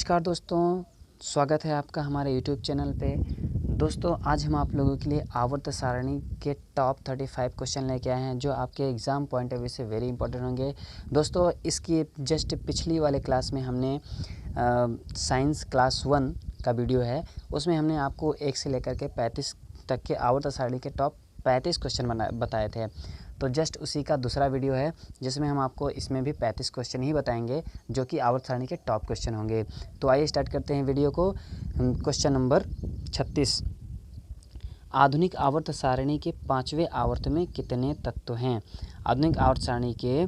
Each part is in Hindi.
नमस्कार दोस्तों, स्वागत है आपका हमारे YouTube चैनल पे। दोस्तों आज हम आप लोगों के लिए आवर्त सारणी के टॉप 35 क्वेश्चन लेके आए हैं जो आपके एग्ज़ाम पॉइंट ऑफ व्यू से वेरी इंपॉर्टेंट होंगे। दोस्तों इसकी जस्ट पिछली वाले क्लास में हमने साइंस क्लास 1 का वीडियो है, उसमें हमने आपको 1 से लेकर के 35 तक के आवर्त सारणी के टॉप 35 क्वेश्चन बताए थे। तो जस्ट उसी का दूसरा वीडियो है जिसमें हम आपको इसमें भी 35 क्वेश्चन ही बताएंगे जो कि आवर्त सारणी के टॉप क्वेश्चन होंगे। तो आइए स्टार्ट करते हैं वीडियो को। क्वेश्चन नंबर 36, आधुनिक आवर्त सारणी के 5वें आवर्त में कितने तत्व हैं? आधुनिक आवर्त सारणी के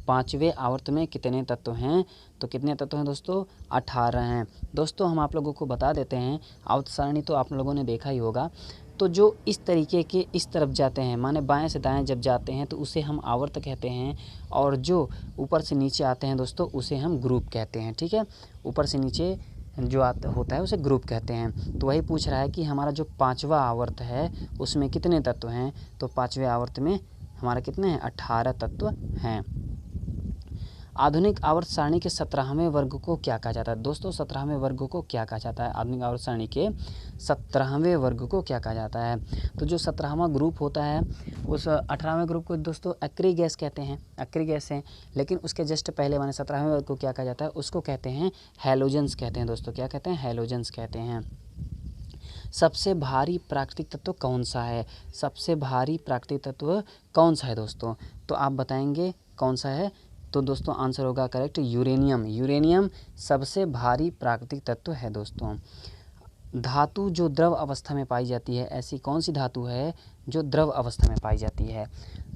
5वें आवर्त में कितने तत्व हैं? तो कितने तत्व हैं दोस्तों? 18 हैं। दोस्तों हम आप लोगों को बता देते हैं, आवर्त सारणी तो आप लोगों ने देखा ही होगा। तो जो इस तरीके के इस तरफ जाते हैं, माने बाएं से दाएं जब जाते हैं तो उसे हम आवर्त कहते हैं, और जो ऊपर से नीचे आते हैं दोस्तों उसे हम ग्रुप कहते हैं। ठीक है, ऊपर से नीचे जो होता है उसे ग्रुप कहते हैं। तो वही पूछ रहा है कि हमारा जो 5वां आवर्त है उसमें कितने तत्व हैं? तो 5वें आवर्त में हमारा कितने हैं? 18 तत्व हैं। आधुनिक आवर्त सारणी के 17वें वर्ग को क्या कहा जाता है? दोस्तों 17वें वर्ग को क्या कहा जाता है? आधुनिक आवर्त सारणी के 17वें वर्ग को क्या कहा जाता है? तो जो 17वां ग्रुप होता है उस 18वें ग्रुप को दोस्तों एक्री गैस कहते हैं, एक्री गैस है। लेकिन उसके जस्ट पहले माने 17वें वर्ग को क्या कहा जाता है? उसको कहते हैं हैलोजेंस कहते हैं दोस्तों। क्या कहते हैं? हैलोजेंस कहते हैं। सबसे भारी प्राकृतिक तत्व कौन सा है? सबसे भारी प्राकृतिक तत्व कौन सा है दोस्तों? तो आप बताएंगे कौन सा है? तो दोस्तों आंसर होगा करेक्ट यूरेनियम। यूरेनियम सबसे भारी प्राकृतिक तत्व है दोस्तों। धातु जो द्रव अवस्था में पाई जाती है, ऐसी कौन सी धातु है जो द्रव अवस्था में पाई जाती है?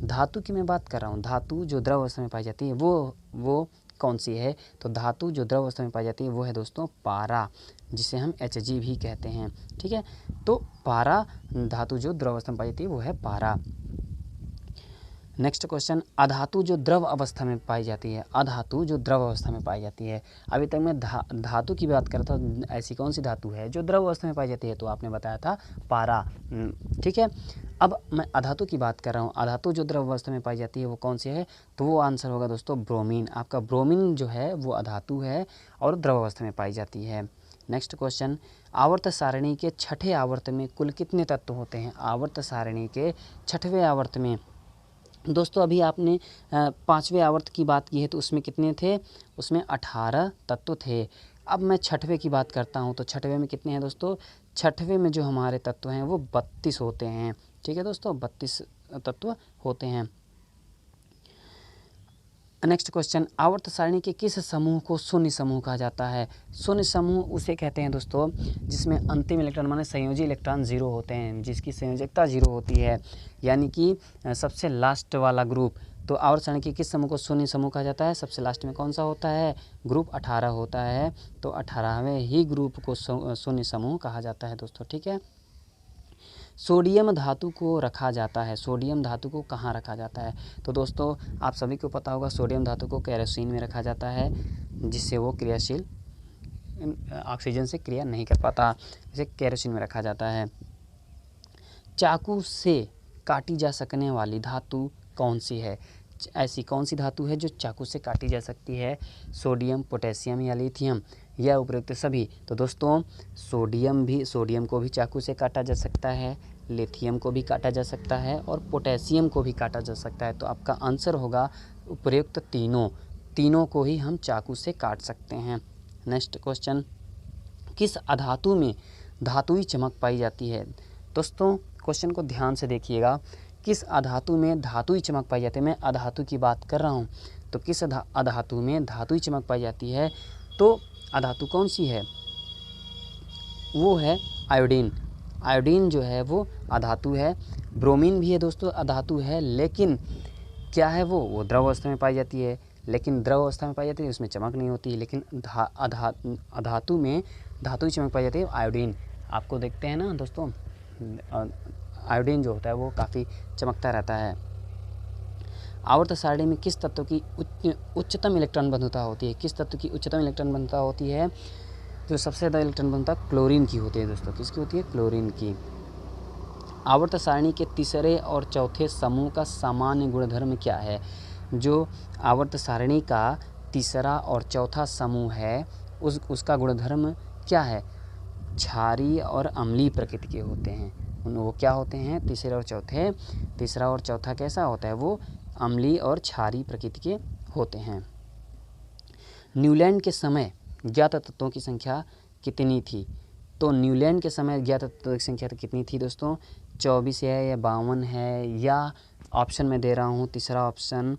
धातु की मैं बात कर रहा हूँ, धातु जो द्रव अवस्था में पाई जाती है वो कौन सी है? तो धातु जो द्रव अवस्था में पाई जाती है वो है दोस्तों पारा, जिसे हम Hg भी कहते हैं। ठीक है, तो पारा धातु जो द्रव अवस्था में पाई जाती है वो है पारा। नेक्स्ट क्वेश्चन, अधातु जो द्रव अवस्था में पाई जाती है, अधातु जो द्रव अवस्था में पाई जाती है। अभी तक मैं धातु की बात कर रहा था, ऐसी कौन सी धातु है जो द्रव अवस्था में पाई जाती है? तो आपने बताया था पारा। ठीक है, अब मैं अधातु की बात कर रहा हूँ। अधातु जो द्रव अवस्था में पाई जाती है वो कौन सी है? तो वो आंसर होगा दोस्तों ब्रोमीन। आपका ब्रोमीन जो है वो अधातु है और द्रव अवस्था में पाई जाती है। नेक्स्ट क्वेश्चन, आवर्त सारणी के 6ठे आवर्त में कुल कितने तत्व होते हैं? आवर्त सारणी के 6ठवें आवर्त में दोस्तों अभी आपने 5वें आवर्त की बात की है तो उसमें कितने थे? उसमें 18 तत्व थे। अब मैं 6ठवें की बात करता हूं तो 6ठवें में कितने हैं दोस्तों? 6ठवें में जो हमारे तत्व हैं वो 32 होते हैं। ठीक है दोस्तों, 32 तत्व होते हैं। नेक्स्ट क्वेश्चन, आवर्त सारणी के किस समूह को शून्य समूह कहा जाता है? शून्य समूह उसे कहते हैं दोस्तों जिसमें अंतिम इलेक्ट्रॉन माने संयोजी इलेक्ट्रॉन 0 होते हैं, जिसकी संयोजकता 0 होती है, यानी कि सबसे लास्ट वाला ग्रुप। तो आवर्त सारणी के किस समूह को शून्य समूह कहा जाता है? सबसे लास्ट में कौन सा होता है? ग्रुप 18 होता है। तो 18वें ही ग्रुप को शून्य समूह कहा जाता है दोस्तों। ठीक है, सोडियम धातु को रखा जाता है, सोडियम धातु को कहाँ रखा जाता है? तो दोस्तों आप सभी को पता होगा सोडियम धातु को केरोसिन में रखा जाता है, जिससे वो क्रियाशील ऑक्सीजन से क्रिया नहीं कर पाता, इसे केरोसिन में रखा जाता है। चाकू से काटी जा सकने वाली धातु कौन सी है? ऐसी कौन सी धातु है जो चाकू से काटी जा सकती है? सोडियम, पोटेशियम या लिथियम या उपयुक्त सभी? तो दोस्तों सोडियम को भी चाकू से काटा जा सकता है, लिथियम को भी काटा जा सकता है और पोटेशियम को भी काटा जा सकता है। तो आपका आंसर होगा उपयुक्त तीनों को ही हम चाकू से काट सकते हैं। नेक्स्ट क्वेश्चन, किस अधातु में धातुई चमक पाई जाती है? दोस्तों क्वेश्चन को ध्यान से देखिएगा, किस अधातु में धातुई चमक पाई जाती है? मैं अधातु की बात कर रहा हूँ। तो किस अधातु में धातुई चमक पाई जाती है? तो अधातु कौन सी है? वो है आयोडीन। आयोडीन जो है वो अधातु है। ब्रोमीन भी है दोस्तों, अधातु है, लेकिन क्या है वो द्रव अवस्था में पाई जाती है। लेकिन द्रव अवस्था में पाई जाती है उसमें चमक नहीं होती, लेकिन अधातु में धातुई चमक पाई जाती है आयोडीन। आपको देखते हैं ना दोस्तों, आयोडीन जो होता है वो काफ़ी चमकता रहता है। आवर्त सारणी में किस तत्व की उच्चतम इलेक्ट्रॉन बंधुता होती है? किस तत्व की उच्चतम इलेक्ट्रॉन बंधुता होती है? जो सबसे ज़्यादा इलेक्ट्रॉन बंधुता क्लोरीन की होती है दोस्तों। किसकी होती है? क्लोरीन की। आवर्त सारणी के तीसरे और चौथे समूह का सामान्य गुणधर्म क्या है? जो आवर्त सारणी का तीसरा और चौथा समूह है उसका गुणधर्म क्या है, क्षारीय और अम्लीय प्रकृति के होते हैं। वो क्या होते हैं, तीसरा और चौथा कैसा होता है, वो अम्लीय और क्षारीय प्रकृति के होते हैं। न्यूलैंड के समय ज्ञात तत्वों की संख्या कितनी थी? तो न्यूलैंड के समय ज्ञात तत्वों की संख्या कितनी थी दोस्तों? 24 है या 52 है, या ऑप्शन में दे रहा हूँ, तीसरा ऑप्शन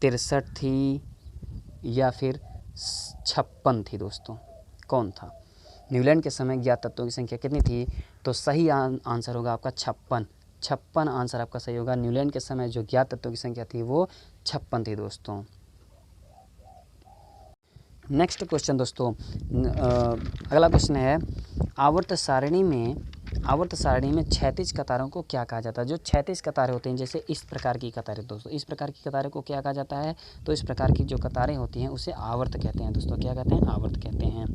63 थी या फिर 56 थी दोस्तों, कौन था? न्यूलैंड के समय ज्ञात तत्वों की संख्या कितनी थी? तो सही आंसर होगा आपका 56 आंसर आपका सही होगा। न्यूलैंड के समय जो ज्ञात तत्वों की संख्या थी वो 56 थी दोस्तों। नेक्स्ट क्वेश्चन दोस्तों, अगला क्वेश्चन है, आवर्त सारणी में क्षैतिज कतारों को क्या कहा जाता है? जो क्षैतिज कतारें होती हैं, जैसे इस प्रकार की कतारें दोस्तों, इस प्रकार की कतारें को क्या कहा जाता है? तो इस प्रकार की जो कतारें होती हैं उसे आवर्त कहते हैं दोस्तों। क्या कहते हैं? आवर्त कहते हैं।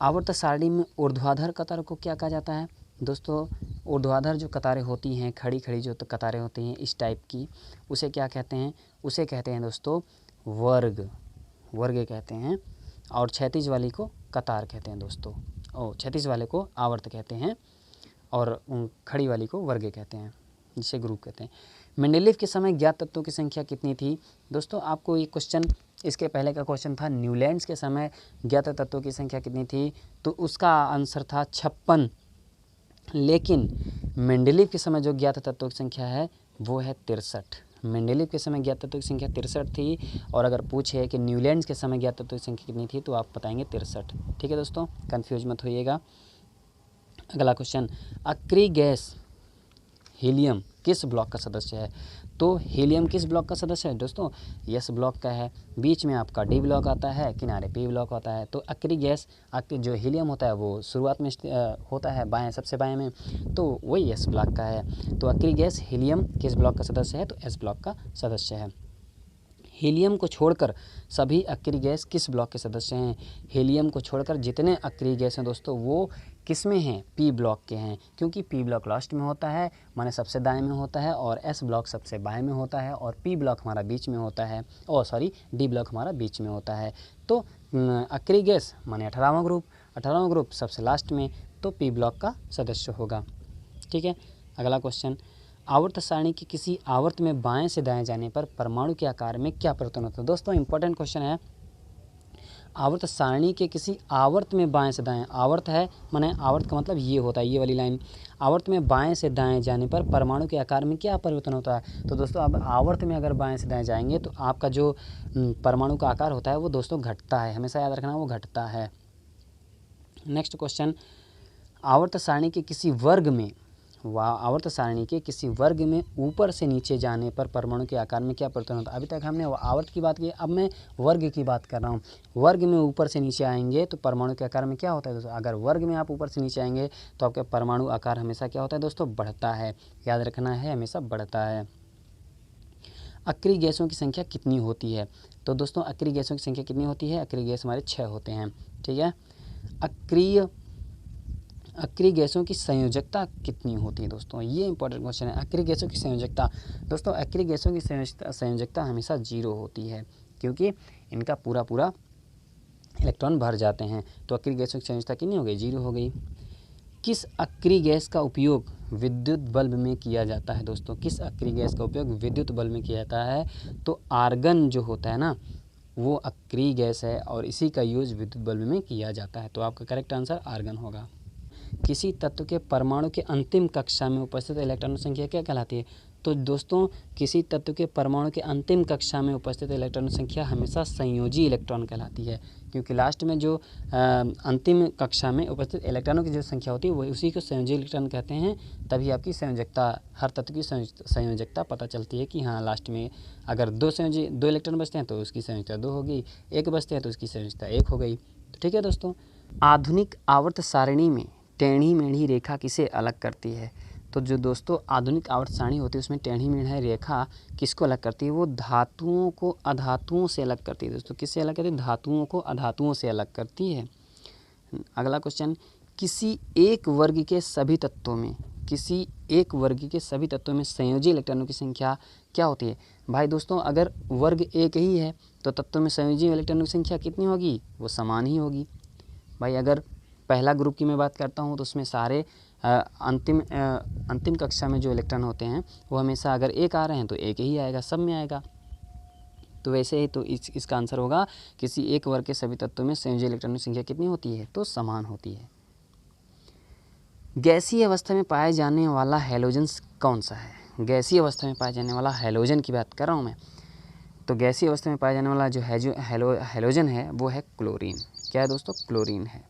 आवर्त सारणी में ऊर्ध्वाधर कतार को क्या कहा जाता है? दोस्तों ऊर्ध्वाधर जो कतारें होती हैं, खड़ी खड़ी जो कतारें होती हैं इस टाइप की, उसे क्या कहते हैं? उसे कहते हैं दोस्तों वर्ग कहते हैं। और क्षैतिज वाली को कतार कहते हैं दोस्तों, और क्षैतिज वाले को आवर्त कहते हैं और खड़ी वाली को वर्ग कहते हैं, जिसे ग्रुप कहते हैं। मेंडेलीव के समय ज्ञात तत्वों की संख्या कितनी थी? दोस्तों आपको ये क्वेश्चन, इसके पहले का क्वेश्चन था न्यूलैंड्स के समय ज्ञात तत्वों की संख्या कितनी थी, तो उसका आंसर था 56। लेकिन मेंडेलीव के समय जो ज्ञात तत्वों की संख्या है वो है 63। मेंडेलीव के समय ज्ञात तत्वों की संख्या 63 थी, और अगर पूछे कि न्यूलैंड्स के समय ज्ञात तत्वों की संख्या कितनी थी तो आप बताएंगे 63। ठीक है दोस्तों, कंफ्यूज मत होइएगा। अगला क्वेश्चन, अक्रिय गैस हीलियम किस ब्लॉक का सदस्य है? तो हीलियम किस ब्लॉक का सदस्य है दोस्तों? एस ब्लॉक का है। बीच में आपका डी ब्लॉक आता है, किनारे पी ब्लॉक होता है। तो अक्रिय गैस, जो हीलियम होता है वो शुरुआत में होता है बाएं, सबसे बाएं में, तो वही एस ब्लॉक का है। तो अक्रिय गैस हीलियम किस ब्लॉक का सदस्य है? तो एस ब्लॉक का सदस्य है। हीलियम को छोड़कर सभी अक्रिय गैस किस ब्लॉक के सदस्य हैं? हीलियम को छोड़कर जितने अक्रिय गैस हैं दोस्तों वो किस में हैं? पी ब्लॉक के हैं, क्योंकि पी ब्लॉक लास्ट में होता है, माने सबसे दाएं में होता है, और एस ब्लॉक सबसे बाएं में होता है, और पी ब्लॉक हमारा बीच में होता है, डी ब्लॉक हमारा बीच में होता है। तो अक्रिय गैस माने 18वां ग्रुप सबसे लास्ट में, तो पी ब्लॉक का सदस्य होगा। ठीक है, अगला क्वेश्चन, आवर्त सारणी की किसी आवर्त में बाएं से दाएं जाने पर परमाणु के आकार में क्या परिवर्तन होता है? दोस्तों इंपॉर्टेंट क्वेश्चन है। आवर्त सारणी के किसी आवर्त में बाएं से दाएं, आवर्त है माने आवर्त का मतलब ये होता है, ये वाली लाइन, आवर्त में बाएं से दाएं जाने पर परमाणु के आकार में क्या परिवर्तन होता है? तो दोस्तों अब आवर्त में अगर बाएं से दाएं जाएंगे तो आपका जो परमाणु का आकार होता है वो दोस्तों घटता है, हमेशा याद रखना, वो घटता है। नेक्स्ट क्वेश्चन, आवर्त सारणी के किसी वर्ग में ऊपर से नीचे जाने पर परमाणु के आकार में क्या परिवर्तन होता है? अभी तक हमने आवर्त की बात की, अब मैं वर्ग की बात कर रहा हूँ। वर्ग में ऊपर से नीचे आएंगे तो परमाणु के आकार में क्या होता है दोस्तों? अगर वर्ग में आप ऊपर से नीचे आएंगे तो आपका परमाणु आकार हमेशा क्या होता है दोस्तों? बढ़ता है, याद रखना है, हमेशा बढ़ता है। अक्रिय गैसों की संख्या कितनी होती है? तो दोस्तों अक्रिय गैसों की संख्या कितनी होती है? अक्रिय गैस हमारे 6 होते हैं। ठीक है, अक्रिय गैसों की संयोजकता कितनी होती है दोस्तों? ये इंपॉर्टेंट क्वेश्चन है। अक्रिय गैसों की संयोजकता, दोस्तों अक्रिय गैसों की संयोजकता हमेशा 0 होती है, क्योंकि इनका पूरा इलेक्ट्रॉन भर जाते हैं। तो अक्रिय गैसों की संयोजकता कितनी हो गई? 0 हो गई। किस अक्रिय गैस का उपयोग विद्युत बल्ब में किया जाता है दोस्तों? किस अक्रिय गैस का उपयोग विद्युत बल्ब में किया जाता है? तो आर्गन जो होता है ना, वो अक्रिय गैस है और इसी का यूज विद्युत बल्ब में किया जाता है। तो आपका करेक्ट आंसर आर्गन होगा। किसी तत्व के परमाणु के अंतिम कक्षा में उपस्थित इलेक्ट्रॉन संख्या क्या कहलाती है? तो दोस्तों किसी तत्व के परमाणु के अंतिम कक्षा में उपस्थित इलेक्ट्रॉन संख्या हमेशा संयोजी इलेक्ट्रॉन कहलाती है, क्योंकि लास्ट में जो अंतिम कक्षा में उपस्थित इलेक्ट्रॉनों की जो संख्या होती है वो उसी को संयोजी इलेक्ट्रॉन कहते हैं। तभी आपकी संयोजकता, हर तत्व की संयोजकता पता चलती है कि हाँ लास्ट में अगर 2 इलेक्ट्रॉन बचते हैं तो उसकी संयोजकता 2 होगी, 1 बचते हैं तो उसकी संयोजकता 1 हो गई। तो ठीक है दोस्तों, आधुनिक आवर्त सारणी में टेढ़ी मेढ़ी रेखा किसे अलग करती है? तो जो दोस्तों आधुनिक आवर्त सारणी होती है उसमें टेढ़ी मेढ़ी रेखा किसको अलग करती है? वो धातुओं को अधातुओं से अलग करती है दोस्तों। किससे अलग करती है? धातुओं को अधातुओं से अलग करती है। अगला क्वेश्चन, किसी एक वर्ग के सभी तत्वों में संयोजी इलेक्ट्रॉनों की संख्या क्या होती है? भाई दोस्तों अगर वर्ग एक ही है तो तत्वों में संयोजी इलेक्ट्रॉनों की संख्या कितनी होगी, वो समान ही होगी। भाई अगर पहला ग्रुप की मैं बात करता हूँ तो उसमें सारे अंतिम कक्षा में जो इलेक्ट्रॉन होते हैं वो हमेशा अगर एक आ रहे हैं तो एक ही आएगा, सब में आएगा। तो वैसे ही तो इसका आंसर होगा किसी एक वर्ग के सभी तत्वों में संयोजी इलेक्ट्रॉनों की संख्या कितनी होती है, तो समान होती है। गैसीय अवस्था में पाए जाने वाला हैलोजन कौन सा है? गैसीय अवस्था में पाए जाने वाला हैलोजन की बात कर रहा हूँ मैं। तो गैसीय अवस्था में पाया जाने वाला जो हैलोजन है वो है क्लोरीन। क्या है दोस्तों? क्लोरीन है।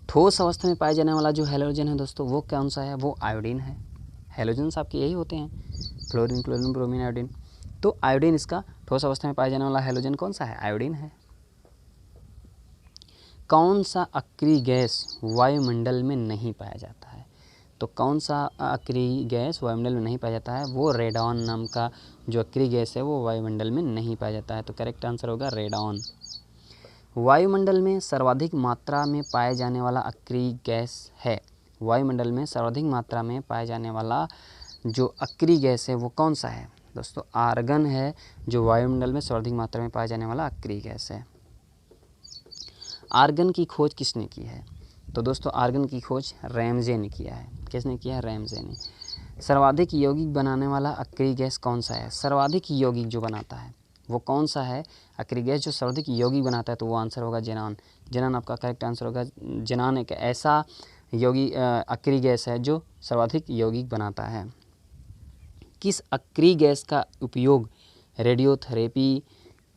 ठोस अवस्था में पाए जाने वाला जो हैलोजन है दोस्तों वो कौन सा है? वो आयोडीन है। हैलोजन्स आपके यही होते हैं, फ्लोरीन, क्लोरीन, ब्रोमीन, आयोडीन। तो आयोडीन इसका ठोस अवस्था में पाया जाने वाला हैलोजन कौन सा है? आयोडीन है। कौन सा अक्रिय गैस वायुमंडल में नहीं पाया जाता है? तो कौन सा अक्रिय गैस वायुमंडल में नहीं पाया जाता है? वो रेडॉन नाम का जो अक्रिय गैस है वो वायुमंडल में नहीं पाया जाता है। तो करेक्ट आंसर होगा रेडॉन। वायुमंडल में सर्वाधिक मात्रा में पाए जाने वाला अक्रिय गैस है, वायुमंडल में सर्वाधिक मात्रा में पाए जाने वाला जो अक्रिय गैस है वो कौन सा है दोस्तों? आर्गन है जो वायुमंडल में सर्वाधिक मात्रा में पाए जाने वाला अक्रिय गैस है। आर्गन की खोज किसने की है? तो दोस्तों आर्गन की खोज रैमजे ने किया है। किसने किया है? रैमजे ने। सर्वाधिक यौगिक बनाने वाला अक्रिय गैस कौन सा है? सर्वाधिक यौगिक जो बनाता है वो कौन सा है अक्रिय गैस जो सर्वाधिक यौगिक बनाता है? तो वो आंसर होगा ज़ेनान। ज़ेनान आपका करेक्ट आंसर होगा। ज़ेनान एक ऐसा यौगिक अक्रिय गैस है जो सर्वाधिक यौगिक बनाता है। किस अक्रिय गैस का उपयोग रेडियोथेरेपी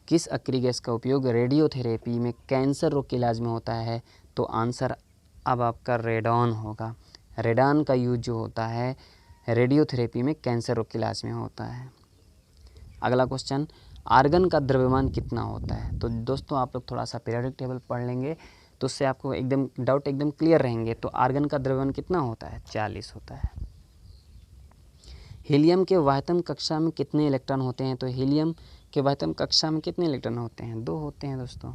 किस अक्रिय गैस का उपयोग रेडियोथेरेपी में कैंसर रोग के इलाज में होता है? तो आंसर अब आपका रेडॉन होगा। रेडॉन का यूज जो होता है रेडियोथेरेपी में कैंसर रोग के इलाज में होता है। अगला क्वेश्चन, आर्गन का द्रव्यमान कितना होता है? तो दोस्तों आप लोग थोड़ा सा पीरियोडिक टेबल पढ़ लेंगे तो उससे आपको एकदम डाउट एकदम क्लियर रहेंगे। तो आर्गन का द्रव्यमान कितना होता है? 40 होता है। हीलियम के वाह्यतम कक्षा में कितने इलेक्ट्रॉन होते हैं? तो हीलियम के वाह्यतम कक्षा में कितने इलेक्ट्रॉन होते हैं? 2 होते हैं दोस्तों।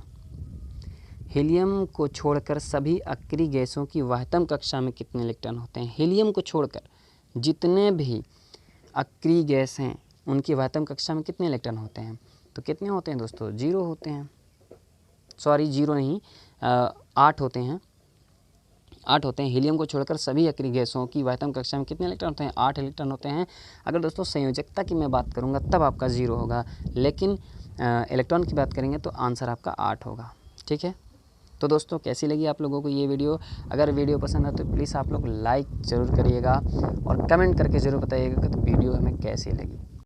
हीलियम को छोड़कर सभी अक्रिय गैसों की वाह्यतम कक्षा में कितने इलेक्ट्रॉन होते हैं? हीलियम को छोड़कर जितने भी अक्रिय गैस हैं उनकी वाह्यतम कक्षा में कितने इलेक्ट्रॉन होते हैं? तो कितने होते हैं दोस्तों? 0 होते हैं। सॉरी 0 नहीं, 8 होते हैं। 8 होते हैं। हीलियम को छोड़कर सभी अक्रिय गैसों की वाह्यतम कक्षा में कितने इलेक्ट्रॉन होते हैं? 8 इलेक्ट्रॉन होते हैं। अगर दोस्तों संयोजकता की मैं बात करूँगा तब आपका 0 होगा, लेकिन इलेक्ट्रॉन की बात करेंगे तो आंसर आपका 8 होगा। ठीक है। तो दोस्तों कैसी लगी आप लोगों को ये वीडियो? अगर वीडियो पसंद है तो प्लीज़ आप लोग लाइक ज़रूर करिएगा और कमेंट करके ज़रूर बताइएगा कि तो वीडियो हमें कैसी लगी।